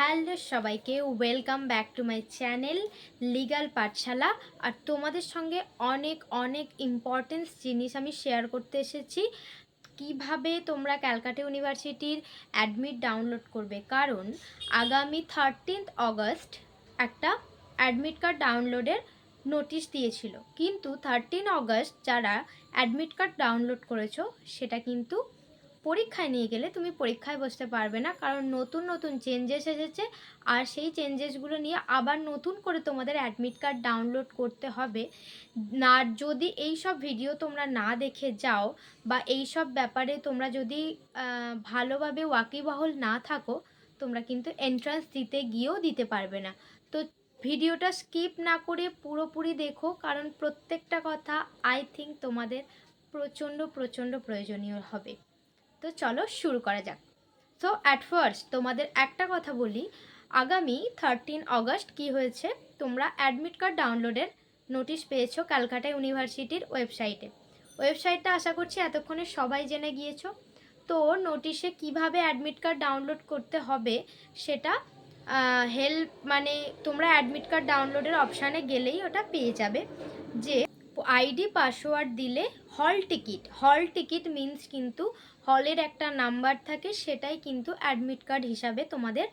Hello সবাইকে, welcome back to my channel legal পাঠশালা। আর তোমাদের সঙ্গে অনেক অনেক ইম্পর্টেন্স জিনিস আমি শেয়ার করতে এসেছি। কিভাবে তোমরা ক্যালকাটা ইউনিভার্সিটির অ্যাডমিট ডাউনলোড করবে, কারণ আগামী 13 অগস্ট একটা অ্যাডমিট কার্ড ডাউনলোডের নোটিশ দিয়েছিল, কিন্তু 13 অগস্ট যারা অ্যাডমিট কার্ড ডাউনলোড করেছো সেটা কিন্তু পরীক্ষায় নিয়ে গেলে তুমি পরীক্ষায় বসতে পারবে না, কারণ নতুন নতুন চেঞ্জেস এসেছে। আর সেই চেঞ্জেসগুলো নিয়ে আবার নতুন করে তোমাদের অ্যাডমিট কার্ড ডাউনলোড করতে হবে না। যদি এই সব ভিডিও তোমরা না দেখে যাও বা এই সব ব্যাপারে তোমরা যদি ভালোভাবে ওয়াকিবহাল না থাকো, তোমরা কিন্তু এন্ট্রান্স দিতে গিয়েও দিতে পারবে না। তো ভিডিওটা স্কিপ না করে পুরোপুরি দেখো, কারণ প্রত্যেকটা কথা আই থিঙ্ক তোমাদের প্রচণ্ড প্রচণ্ড প্রয়োজনীয় হবে। তো চলো শুরু করা যাক। সো অ্যাট ফার্স্ট তোমাদের একটা কথা বলি, আগামী 13 অগস্ট কি হয়েছে, তোমরা অ্যাডমিট কার্ড ডাউনলোডের নোটিশ পেয়েছো ক্যালকাটা ইউনিভার্সিটির ওয়েবসাইটটা আশা করছি এতক্ষণে সবাই জেনে গিয়েছো। তো নোটিশে কিভাবে অ্যাডমিট কার্ড ডাউনলোড করতে হবে সেটা মানে তোমরা অ্যাডমিট কার্ড ডাউনলোডের অপশানে গেলেই ওটা পেয়ে যাবে। যে আইডি পাসওয়ার্ড দিলে হল টিকিট মিন্স কিন্তু হলের একটা নাম্বার থাকে, সেটাই কিন্তু অ্যাডমিট কার্ড হিসাবে তোমাদের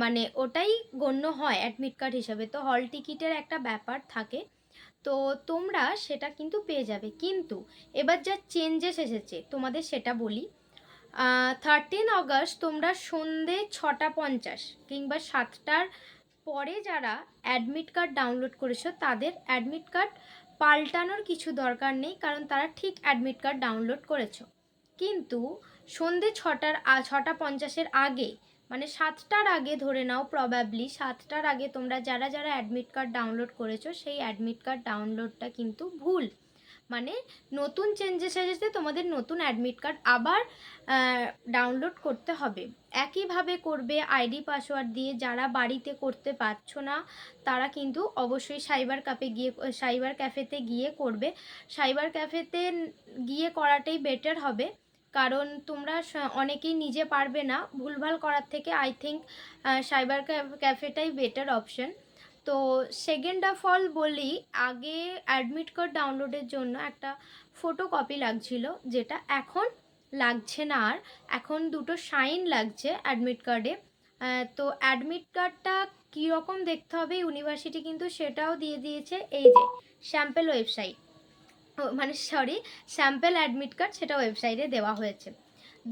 মানে ওটাই গণ্য হয় অ্যাডমিট কার্ড হিসাবে। তো হল টিকিটের একটা ব্যাপার থাকে, তো তোমরা সেটা কিন্তু পেয়ে যাবে। কিন্তু এবার যা চেঞ্জেস এসেছে তোমাদের সেটা বলি। 13 অগস্ট তোমরা সন্ধে 6:50 কিংবা 7টার পরে যারা অ্যাডমিট কার্ড ডাউনলোড করেছো তাদের অ্যাডমিট কার্ড পাল্টানোর কিছু দরকার নেই, কারণ তারা ঠিক অ্যাডমিট কার্ড ডাউনলোড করেছো। কিন্তু সন্ধে 6:50 আগে, মানে 7টার আগে ধরে নাও, প্রবাবলি 7টার আগে তোমরা যারা যারা অ্যাডমিট কার্ড ডাউনলোড করেছো সেই অ্যাডমিট কার্ড ডাউনলোডটা কিন্তু ভুল। মানে নতুন চেঞ্জেস এসেছে, তোমাদের নতুন অ্যাডমিট কার্ড আবার ডাউনলোড করতে হবে। একইভাবে করবে আইডি পাসওয়ার্ড দিয়ে। যারা বাড়িতে করতে পারছো না তারা কিন্তু অবশ্যই সাইবার ক্যাফেতে গিয়ে করবে। সাইবার ক্যাফেতে গিয়ে করাটাই বেটার হবে, কারণ তোমরা অনেকেই নিজে পারবে না, ভুলভাল করার থেকে আই থিঙ্ক সাইবার ক্যাফেটাই বেটার অপশন। তো সেকেন্ড অফ অল বলি, আগে অ্যাডমিট কার্ড ডাউনলোডের জন্য একটা ফটোকপি লাগছিল, যেটা এখন লাগছে না। আর এখন দুটো সাইন লাগছে অ্যাডমিট কার্ডে। তো অ্যাডমিট কার্ডটা কীরকম দেখতে হবে ইউনিভার্সিটি কিন্তু সেটাও দিয়ে দিয়েছে, এই যে sample website, sample admit card, সেটা ওয়েবসাইটে দেওয়া হয়েছে।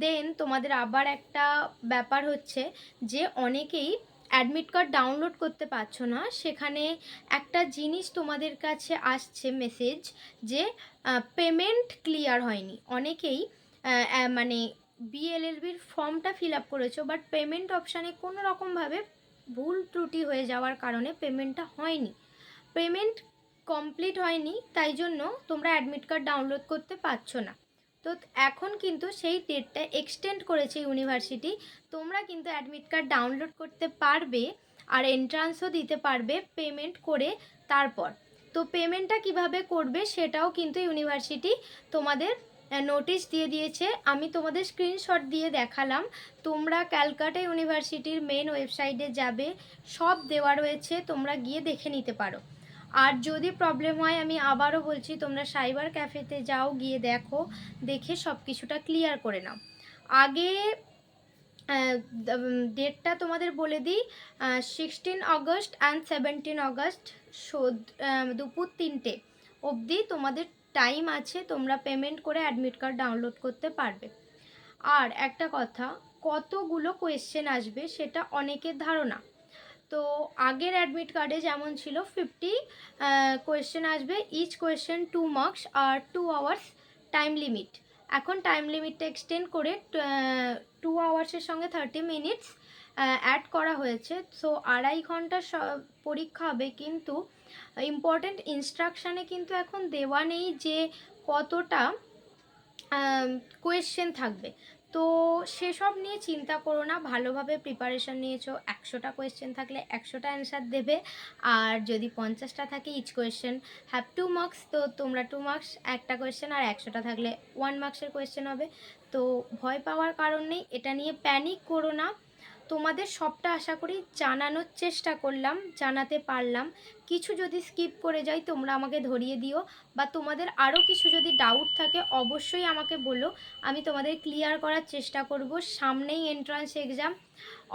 দেন তোমাদের আবার একটা ব্যাপার হচ্ছে যে অনেকেই অ্যাডমিট কার্ড ডাউনলোড করতে পারছো না, সেখানে একটা জিনিস তোমাদের কাছে আসছে মেসেজ যে পেমেন্ট ক্লিয়ার হয়নি। অনেকেই মানে বিএলএলবির ফর্মটা ফিল আপ করেছো, বাট পেমেন্ট অপশানে কোনো রকমভাবে ভুল ত্রুটি হয়ে যাওয়ার কারণে পেমেন্টটা হয়নি, পেমেন্ট কমপ্লিট হয়নি, তাই জন্য তোমরা অ্যাডমিট কার্ড ডাউনলোড করতে পারছো না। তো এখন কিন্তু সেই ডেটটা এক্সটেন্ড করেছে ইউনিভার্সিটি, তোমরা কিন্তু অ্যাডমিট কার্ড ডাউনলোড করতে পারবে আর এন্ট্রান্সও দিতে পারবে পেমেন্ট করে। তারপর তো পেমেন্টটা কিভাবে করবে সেটাও কিন্তু ইউনিভার্সিটি তোমাদের নোটিশ দিয়ে দিয়েছে। আমি তোমাদের স্ক্রিনশট দিয়ে দেখালাম, তোমরা ক্যালকাটা ইউনিভার্সিটির মেন ওয়েবসাইটে যাবে, সব দেওয়া রয়েছে, তোমরা গিয়ে দেখে নিতে পারো। আর যদি প্রবলেম হয় আমি আবারও বলছি, তোমরা সাইবার ক্যাফেতে যাও, গিয়ে দেখো, দেখে সব কিছুটা ক্লিয়ার করে নাও। আগে ডেটটা তোমাদের বলে দিই, 16 অগস্ট অ্যান্ড 17 অগস্ট দুপুর 3টে অবধি তোমাদের টাইম আছে, তোমরা পেমেন্ট করে অ্যাডমিট কার্ড ডাউনলোড করতে পারবে। আর একটা কথা, কতগুলো কোয়েশ্চেন আসবে সেটা অনেকের ধারণা। তো আগের অ্যাডমিট কার্ডে যেমন ছিল 50 কোয়েশ্চেন আসবে, ইচ কোয়েশ্চেন 2 মার্কস আর 2 আওয়ার্স টাইম লিমিট। এখন টাইম লিমিটটা এক্সটেন্ড করে 2 আওয়ার্সের সঙ্গে 30 মিনিটস অ্যাড করা হয়েছে। সো 2.5 ঘন্টা পরীক্ষা হবে, কিন্তু ইম্পর্ট্যান্ট ইনস্ট্রাকশানে কিন্তু এখন দেওয়া নেই যে কতটা কোয়েশ্চেন থাকবে। তো সেসব নিয়ে চিন্তা করো না, ভালোভাবে প্রিপারেশান নিয়েছো, 100টা কোয়েশ্চেন থাকলে 100টা অ্যান্সার দেবে। আর যদি 50টা থাকে, ইচ কোয়েশ্চেন হ্যাভ 2 মার্কস, তো তোমরা 2 মার্কস একটা কোয়েশ্চেন, আর 100টা থাকলে 1 মার্কসের কোয়েশ্চেন হবে। তো ভয় পাওয়ার কারণ নেই, এটা নিয়ে প্যানিক করো না। তোমাদের সবটা আশা করি জানানোর চেষ্টা করলাম, জানাতে পারলাম। কিছু যদি স্কিপ করে যাই তোমরা আমাকে ধরিয়ে দিও, বা তোমাদের আরও কিছু যদি ডাউট থাকে অবশ্যই আমাকে বলো, আমি তোমাদের ক্লিয়ার করার চেষ্টা করব। সামনেই entrance exam.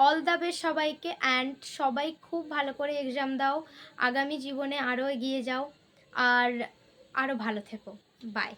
All the best সবাইকে, অ্যান্ড সবাই খুব ভালো করে এক্সাম দাও, আগামী জীবনে আরও এগিয়ে যাও, আর আরও ভালো থেকো। বাই।